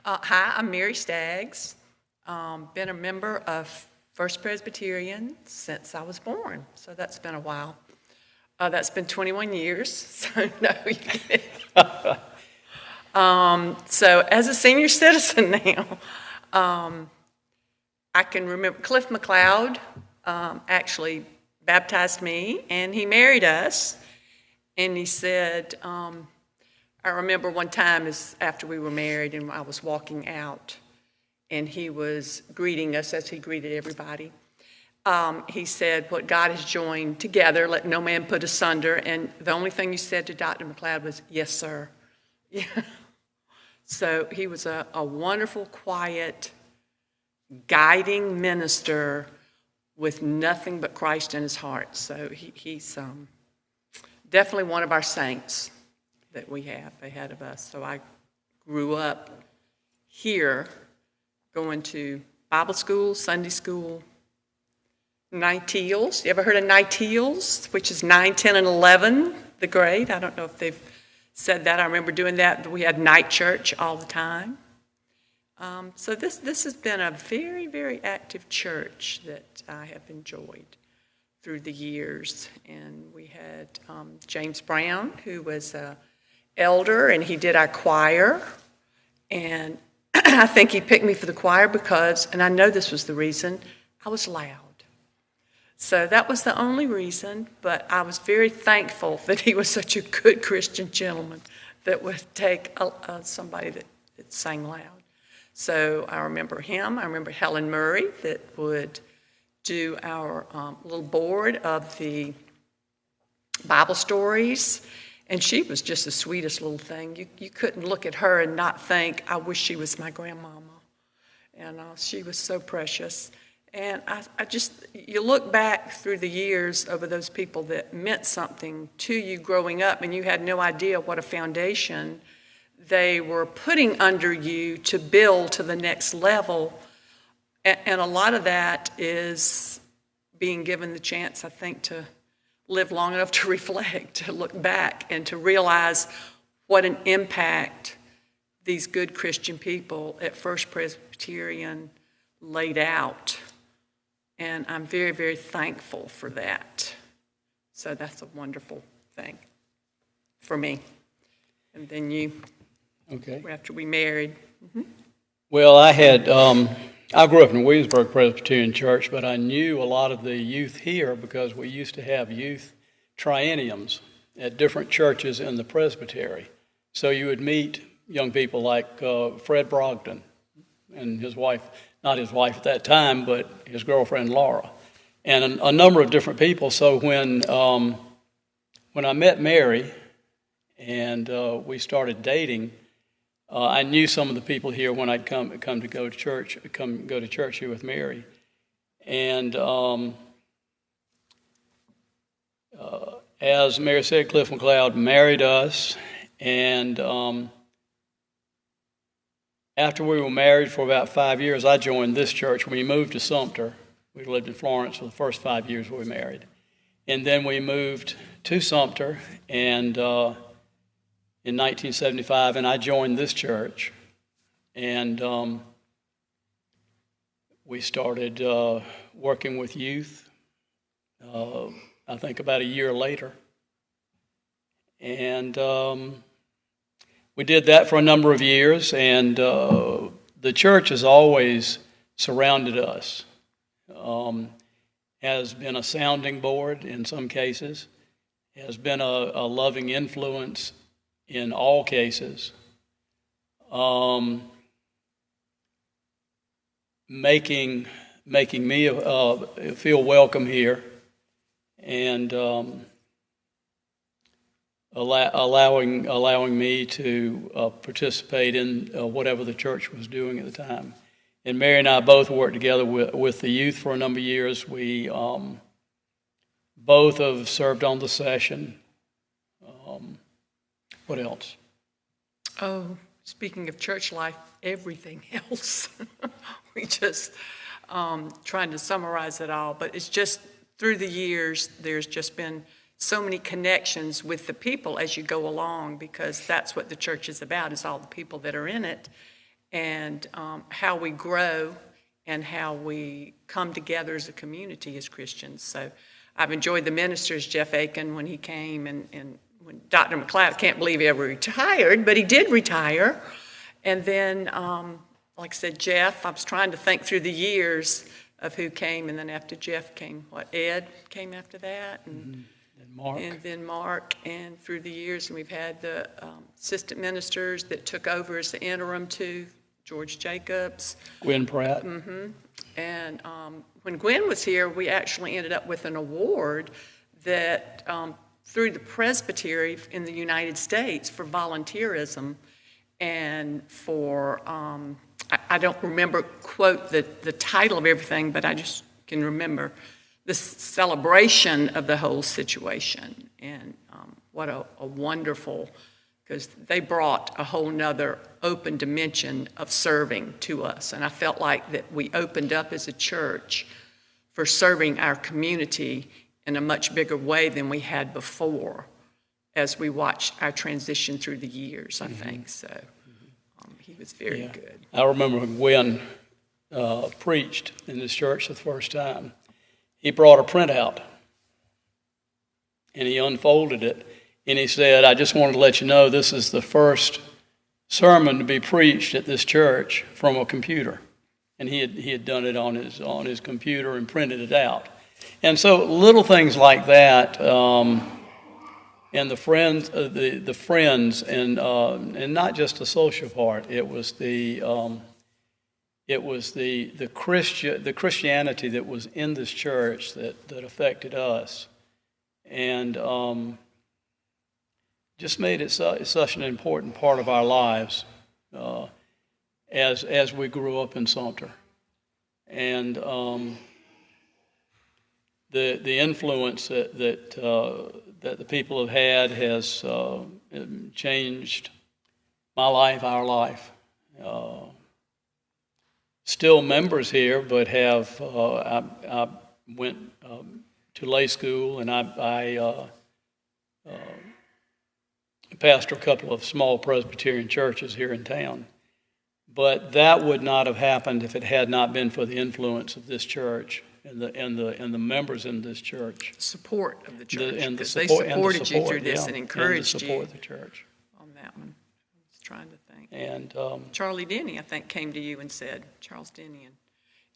Hi, I'm Mary Staggs. Been a member of First Presbyterian since I was born, so that's been a while. That's been 21 years, so no, you can't. So as a senior citizen now, I can remember Cliff McLeod actually baptized me, and he married us, and he said, I remember one time after we were married and I was walking out and he was greeting us as he greeted everybody. He said, what God has joined together, let no man put asunder. And the only thing you said to Dr. McLeod was, yes, sir. Yeah. So he was a wonderful, quiet, guiding minister with nothing but Christ in his heart. So he's definitely one of our saints that we have ahead of us. So I grew up here going to Bible school, Sunday school, Niteals. You ever heard of Niteals, which is 9, 10, and 11, the grade? I don't know if they've said that. I remember doing that. We had night church all the time. So this has been a very, very active church that I have enjoyed through the years. And we had James Brown, who was an elder, and he did our choir. And I think he picked me for the choir because, and I know this was the reason, I was loud. So that was the only reason, but I was very thankful that he was such a good Christian gentleman that would take somebody that sang loud. So I remember him. I remember Helen Murray that would do our little board of the Bible stories. And she was just the sweetest little thing. You couldn't look at her and not think, I wish she was my grandmama. And she was so precious. And I just, you look back through the years over those people that meant something to you growing up, and you had no idea what a foundation they were putting under you to build to the next level. And a lot of that is being given the chance, I think, to live long enough to reflect, to look back, and to realize what an impact these good Christian people at First Presbyterian laid out. And I'm very, very thankful for that. So that's a wonderful thing for me. And then you, okay. After we married. Mm-hmm. Well, I grew up in Williamsburg Presbyterian Church, but I knew a lot of the youth here because we used to have youth trienniums at different churches in the presbytery. So you would meet young people like Fred Brogdon and his wife, not his wife at that time, but his girlfriend Laura, and a number of different people. So when I met Mary and we started dating, I knew some of the people here when I'd come to go to church here with Mary, and as Mary said, Cliff McLeod married us, and after we were married for about 5 years, I joined this church. We moved to Sumter. We lived in Florence for the first 5 years we were married, and then we moved to Sumter, and in 1975, and I joined this church, and we started working with youth, I think about a year later, and we did that for a number of years, and the church has always surrounded us, has been a sounding board in some cases, has been a loving influence in all cases, making me feel welcome here, and allowing me to participate in whatever the church was doing at the time. And Mary and I both worked together with the youth for a number of years. We both have served on the session. What else? Oh, speaking of church life, everything else. We just trying to summarize it all, but it's just through the years, there's just been so many connections with the people as you go along, because that's what the church is about, is all the people that are in it. and how we grow and how we come together as a community as Christians. So I've enjoyed the ministers, Jeff Aiken, when he came, and when Dr. McLeod, I can't believe he ever retired, but he did retire. And then, like I said, Jeff, I was trying to think through the years of who came, and then after Jeff came, Ed came after that, and Mark. And then Mark, and through the years, and we've had the assistant ministers that took over as the interim too, George Jacobs. Gwen Pratt. And when Gwen was here, we actually ended up with an award that through the presbytery in the United States for volunteerism and for, I don't remember, quote, the title of everything, but I just can remember the celebration of the whole situation. And what a wonderful, because they brought a whole nother open dimension of serving to us. And I felt like that we opened up as a church for serving our community in a much bigger way than we had before as we watched our transition through the years, I think. So he was very good. I remember when Gwen preached in this church the first time. He brought a printout, and he unfolded it, and he said, I just wanted to let you know this is the first sermon to be preached at this church from a computer. And he had done it on his computer and printed it out. And so little things like that, and the friends, and not just the social part. It was the Christianity that was in this church that affected us, and just made it such an important part of our lives as we grew up in Sumter, and the influence that the people have had has changed my life, our life. Still members here, but have I went to lay school, and I pastor a couple of small Presbyterian churches here in town. But that would not have happened if it had not been for the influence of this church and the members in this church. Support of the church, because they support, supported you through this and encouraged you. support the church. On that one. I was trying to think. And Charlie Denny, I think, came to you and said, Charles Denny, and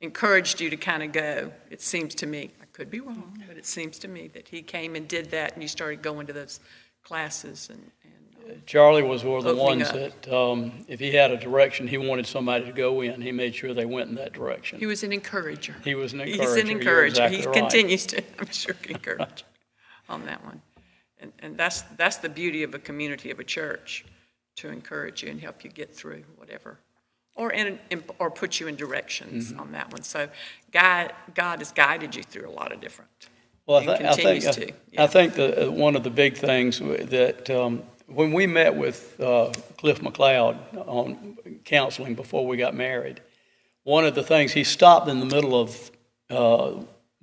encouraged you to kind of go. It seems to me, I could be wrong, but it seems to me that he came and did that, and you started going to those classes. And Charlie was one of the ones up. that, if he had a direction, he wanted somebody to go in. He made sure they went in that direction. He was an encourager. He was an encourager. He's an encourager. Exactly He right. continues to, I'm sure, encourage on that one. And that's the beauty of a community, of a church, to encourage you and help you get through whatever, or put you in directions on that one. So God has guided you through a lot of different. Well, I think that one of the big things that when we met with Cliff McLeod on counseling before we got married, one of the things, he stopped in the middle of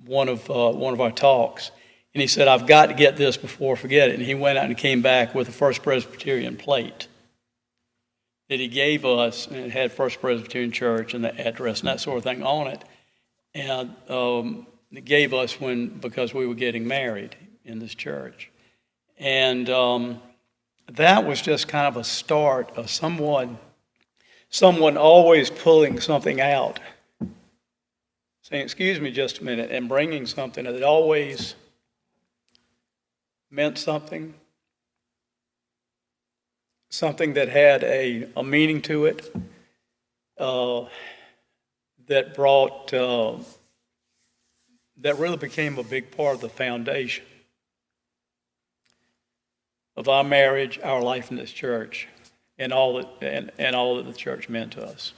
one of our talks, and he said, "I've got to get this before I forget it." And he went out and came back with the First Presbyterian plate that he gave us, and it had First Presbyterian Church and the address and that sort of thing on it, and it gave us because we were getting married in this church, and that was just kind of a start of someone always pulling something out, saying, "Excuse me just a minute," and bringing something that always meant something that had a meaning to it, that brought, that really became a big part of the foundation of our marriage, our life in this church, and all that the church meant to us.